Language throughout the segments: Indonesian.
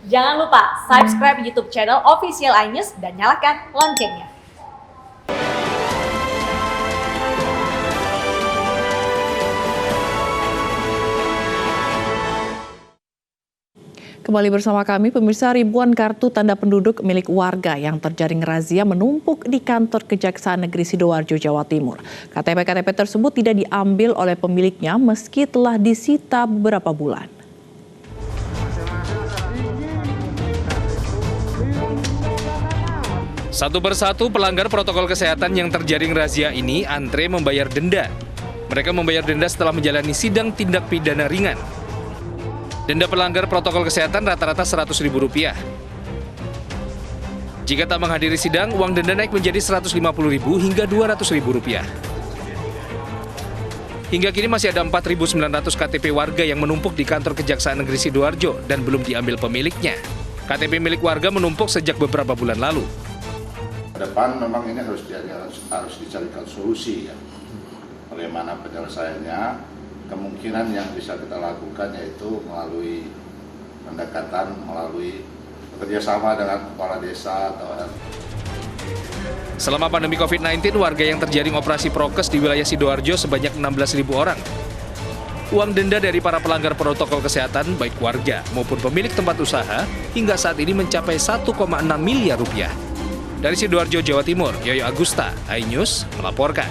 Jangan lupa subscribe YouTube channel Official iNews dan nyalakan loncengnya. Kembali bersama kami, pemirsa. Ribuan kartu tanda penduduk milik warga yang terjaring razia menumpuk di kantor Kejaksaan Negeri Sidoarjo, Jawa Timur. KTP-KTP tersebut tidak diambil oleh pemiliknya meski telah disita beberapa bulan. Satu persatu pelanggar protokol kesehatan yang terjaring razia ini antre membayar denda. Mereka membayar denda setelah menjalani sidang tindak pidana ringan. Denda pelanggar protokol kesehatan rata-rata Rp100.000. Jika tak menghadiri sidang, uang denda naik menjadi Rp150.000 hingga Rp200.000. Hingga kini masih ada 4.900 KTP warga yang menumpuk di kantor Kejaksaan Negeri Sidoarjo dan belum diambil pemiliknya. KTP milik warga menumpuk sejak beberapa bulan lalu. Ke depan memang ini harus dicarikan solusi ya. Bagaimana penyelesaiannya? Kemungkinan yang bisa kita lakukan yaitu melalui pendekatan, melalui bekerjasama dengan kepala desa atau Selama pandemi COVID-19, warga yang terjaring operasi prokes di wilayah Sidoarjo sebanyak 16.000 orang. Uang denda dari para pelanggar protokol kesehatan, baik warga maupun pemilik tempat usaha, hingga saat ini mencapai Rp1,6 miliar. Dari Sidoarjo, Jawa Timur, Yoyo Agusta, iNews melaporkan.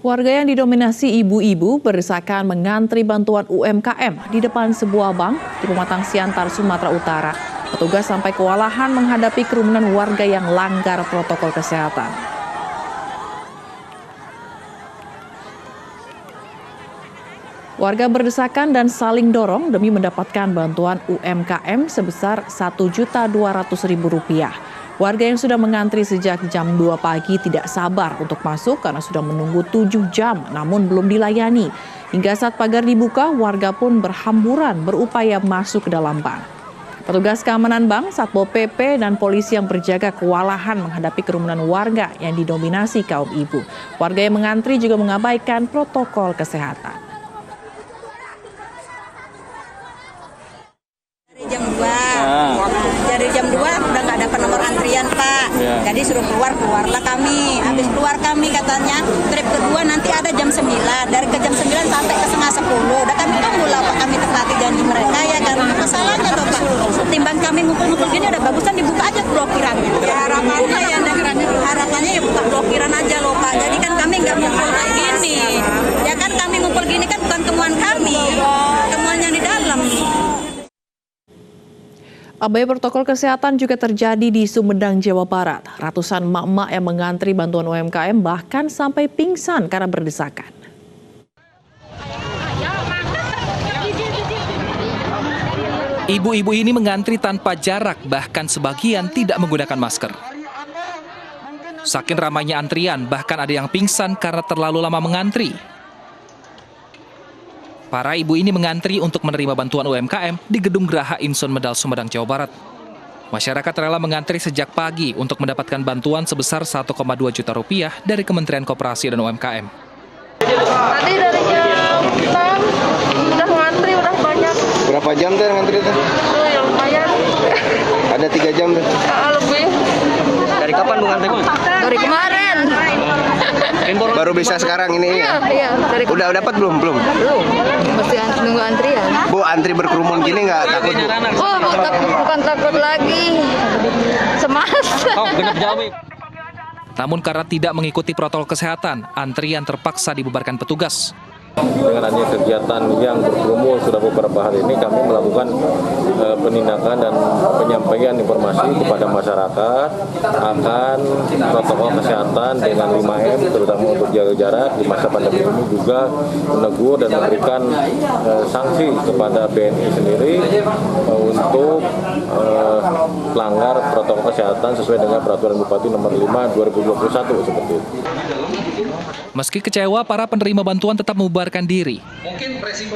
Warga yang didominasi ibu-ibu berdesakan mengantri bantuan UMKM di depan sebuah bank di Pematang Siantar, Sumatera Utara. Petugas sampai kewalahan menghadapi kerumunan warga yang langgar protokol kesehatan. Warga berdesakan dan saling dorong demi mendapatkan bantuan UMKM sebesar Rp1.200.000. Warga yang sudah mengantri sejak jam 2 pagi tidak sabar untuk masuk karena sudah menunggu 7 jam namun belum dilayani. Hingga saat pagar dibuka, warga pun berhamburan berupaya masuk ke dalam bank. Petugas keamanan bank, Satpol PP, dan polisi yang berjaga kewalahan menghadapi kerumunan warga yang didominasi kaum ibu. Warga yang mengantri juga mengabaikan protokol kesehatan. Dari jam 2 udah nggak dapat nomor antrian, Pak. Jadi suruh keluarlah kami. Habis keluar kami katanya trip kedua nanti ada jam 9. Dari ke jam 9 sampai ke setengah 10. Udah kami tunggu lah Pak, kami tepati janji mereka ya kan. Masalahnya tuh Pak, timbang kami ngumpul-ngumpul gini udah bagusan dibuka aja blokirannya. Ya harapannya ya buka blokiran aja loh Pak. Jadi kan kami nggak ngumpul kayak gini. Ya kan kami ngumpul gini kan bukan temuan kami, temuan yang di dalam. Abai protokol kesehatan juga terjadi di Sumedang, Jawa Barat. Ratusan emak-emak yang mengantri bantuan UMKM bahkan sampai pingsan karena berdesakan. Ibu-ibu ini mengantri tanpa jarak, bahkan sebagian tidak menggunakan masker. Saking ramainya antrian, bahkan ada yang pingsan karena terlalu lama mengantri. Para ibu ini mengantri untuk menerima bantuan UMKM di Gedung Geraha Insun Medal, Sumedang, Jawa Barat. Masyarakat rela mengantri sejak pagi untuk mendapatkan bantuan sebesar Rp1,2 juta dari Kementerian Koperasi dan UMKM. Tadi dari jam 6 udah ngantri, udah banyak. Berapa jam tuh ngantri tuh? Ya lumayan. Ada 3 jam tuh? Lebih. Dari kapan Bu ngantri? Dari kemarin. Baru bisa sekarang ini ya? Iya. Udah dapat belum? Belum. Mesti nunggu antrian. Bu, antri berkerumun gini nggak takut Bu? Oh, bukan takut lagi. Semangat. Namun karena tidak mengikuti protokol kesehatan, antrian terpaksa dibubarkan petugas. Dengan adanya kegiatan yang berkerumun sudah beberapa hari ini, kami melakukan penindakan dan penyampaian informasi kepada masyarakat akan protokol kesehatan dengan 5M, terutama untuk jaga jarak di masa pandemi ini, juga menegur dan memberikan sanksi kepada BNI sendiri untuk pelanggar protokol kesehatan sesuai dengan Peraturan Bupati Nomor 5 2021 seperti itu. Meski kecewa, para penerima bantuan tetap membubarkan diri.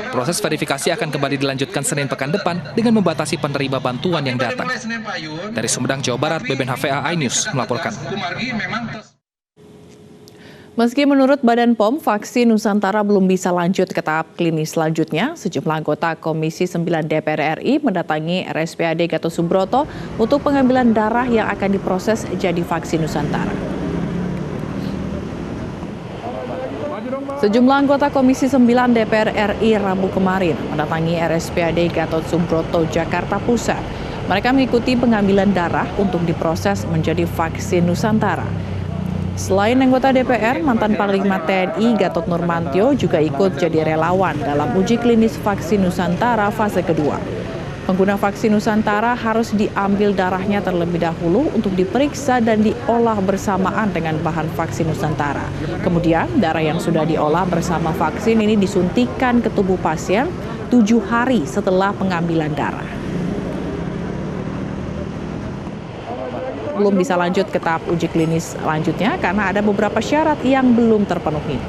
Proses verifikasi akan kembali dilanjutkan Senin pekan depan dengan membatasi penerima bantuan yang datang. Dari Sumedang, Jawa Barat, Beben HVA iNews melaporkan. Meski menurut Badan POM, vaksin Nusantara belum bisa lanjut ke tahap klinis selanjutnya, sejumlah anggota Komisi 9 DPR RI mendatangi RSPAD Gatot Subroto untuk pengambilan darah yang akan diproses jadi vaksin Nusantara. Sejumlah anggota Komisi 9 DPR RI Rabu kemarin mendatangi RSPAD Gatot Subroto, Jakarta Pusat. Mereka mengikuti pengambilan darah untuk diproses menjadi vaksin Nusantara. Selain anggota DPR, mantan Panglima TNI Gatot Nurmantio juga ikut jadi relawan dalam uji klinis vaksin Nusantara fase kedua. Pengguna vaksin Nusantara harus diambil darahnya terlebih dahulu untuk diperiksa dan diolah bersamaan dengan bahan vaksin Nusantara. Kemudian, darah yang sudah diolah bersama vaksin ini disuntikan ke tubuh pasien 7 hari setelah pengambilan darah. Belum bisa lanjut ke tahap uji klinis selanjutnya karena ada beberapa syarat yang belum terpenuhi.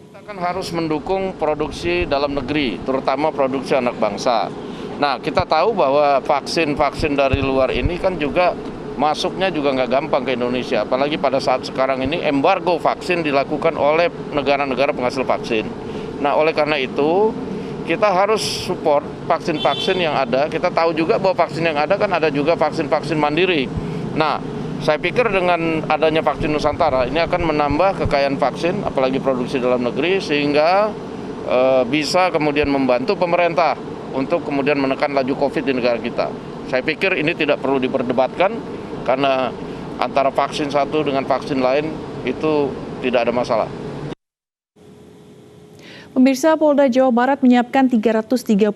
Kita kan harus mendukung produksi dalam negeri, terutama produksi anak bangsa. Nah, kita tahu bahwa vaksin-vaksin dari luar ini kan juga masuknya juga nggak gampang ke Indonesia. Apalagi pada saat sekarang ini embargo vaksin dilakukan oleh negara-negara penghasil vaksin. Nah, oleh karena itu kita harus support vaksin-vaksin yang ada. Kita tahu juga bahwa vaksin yang ada kan ada juga vaksin-vaksin mandiri. Nah, saya pikir dengan adanya vaksin Nusantara ini akan menambah kekayaan vaksin, apalagi produksi dalam negeri, sehingga bisa kemudian membantu pemerintah untuk kemudian menekan laju COVID di negara kita. Saya pikir ini tidak perlu diperdebatkan karena antara vaksin satu dengan vaksin lain itu tidak ada masalah. Pemirsa, Polda Jawa Barat menyiapkan 338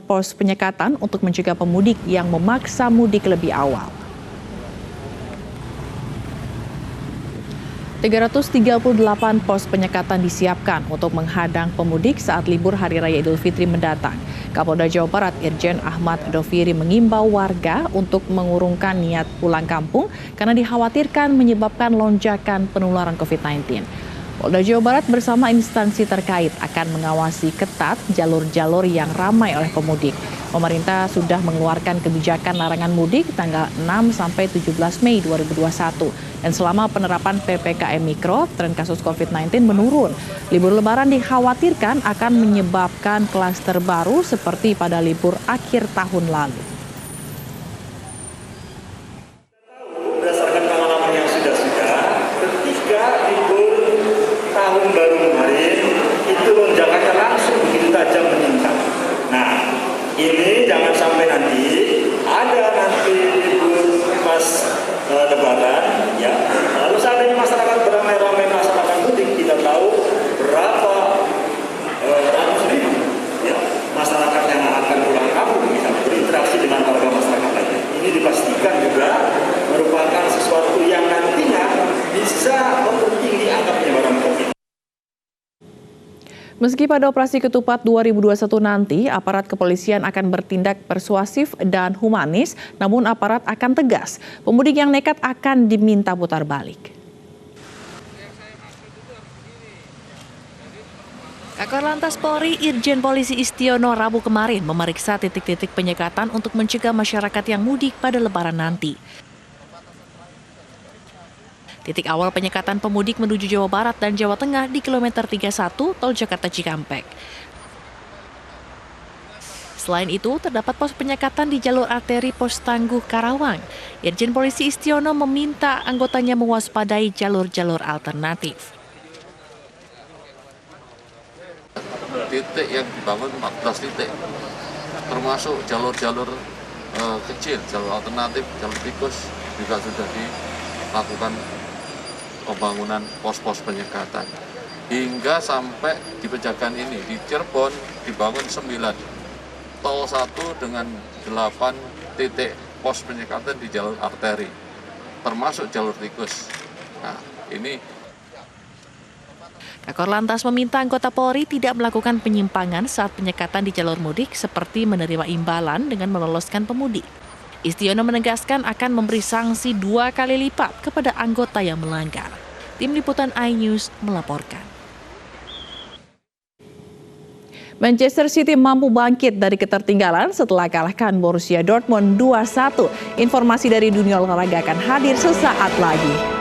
pos penyekatan untuk mencegah pemudik yang memaksa mudik lebih awal. 338 pos penyekatan disiapkan untuk menghadang pemudik saat libur Hari Raya Idul Fitri mendatang. Kapolda Jawa Barat Irjen Ahmad Doviri mengimbau warga untuk mengurungkan niat pulang kampung karena dikhawatirkan menyebabkan lonjakan penularan COVID-19. Polda Jawa Barat bersama instansi terkait akan mengawasi ketat jalur-jalur yang ramai oleh pemudik. Pemerintah sudah mengeluarkan kebijakan larangan mudik tanggal 6 sampai 17 Mei 2021. Dan selama penerapan PPKM Mikro, tren kasus COVID-19 menurun. Libur Lebaran dikhawatirkan akan menyebabkan klaster baru seperti pada libur akhir tahun lalu. Berdasarkan pengalaman yang sudah-sudah, ketika libur tahun baru kemarin, itu lonjakannya langsung begitu tajam meningkat. Nah, ini jangan sampai nanti ada libur pas Lebaran, ya. Lalu seandainya masyarakat beramai-ramai melaksanakan mudik, kita tahu berapa ratus ribu ya, masyarakat yang akan pulang kampung bisa berinteraksi dengan warga masyarakat lainnya. Ini dipastikan juga merupakan sesuatu yang nantinya bisa mempertinggi angka penyebaran COVID. Meski pada operasi ketupat 2021 nanti, aparat kepolisian akan bertindak persuasif dan humanis, namun aparat akan tegas. Pemudik yang nekat akan diminta putar balik. Kakor Lantas Polri Irjen Polisi Istiono Rabu kemarin memeriksa titik-titik penyekatan untuk mencegah masyarakat yang mudik pada Lebaran nanti. Titik awal penyekatan pemudik menuju Jawa Barat dan Jawa Tengah di kilometer 31 Tol Jakarta Cikampek. Selain itu, terdapat pos penyekatan di jalur arteri Pos Tangguh Karawang. Irjen Polisi Istiono meminta anggotanya mewaspadai jalur-jalur alternatif. Titik yang dibangun 14 titik, termasuk jalur-jalur kecil, jalur alternatif, jalur tikus juga sudah dilakukan pembangunan pos-pos penyekatan. Hingga sampai di Pejagan ini, di Cirebon dibangun 9, tol 1 dengan 8 titik pos penyekatan di jalur arteri, termasuk jalur tikus. Nah, ini Kakor Lantas meminta anggota Polri tidak melakukan penyimpangan saat penyekatan di jalur mudik seperti menerima imbalan dengan meloloskan pemudik. Istiono menegaskan akan memberi sanksi 2 kali lipat kepada anggota yang melanggar. Tim Liputan iNews melaporkan. Manchester City mampu bangkit dari ketertinggalan setelah kalahkan Borussia Dortmund 2-1. Informasi dari dunia olahraga akan hadir sesaat lagi.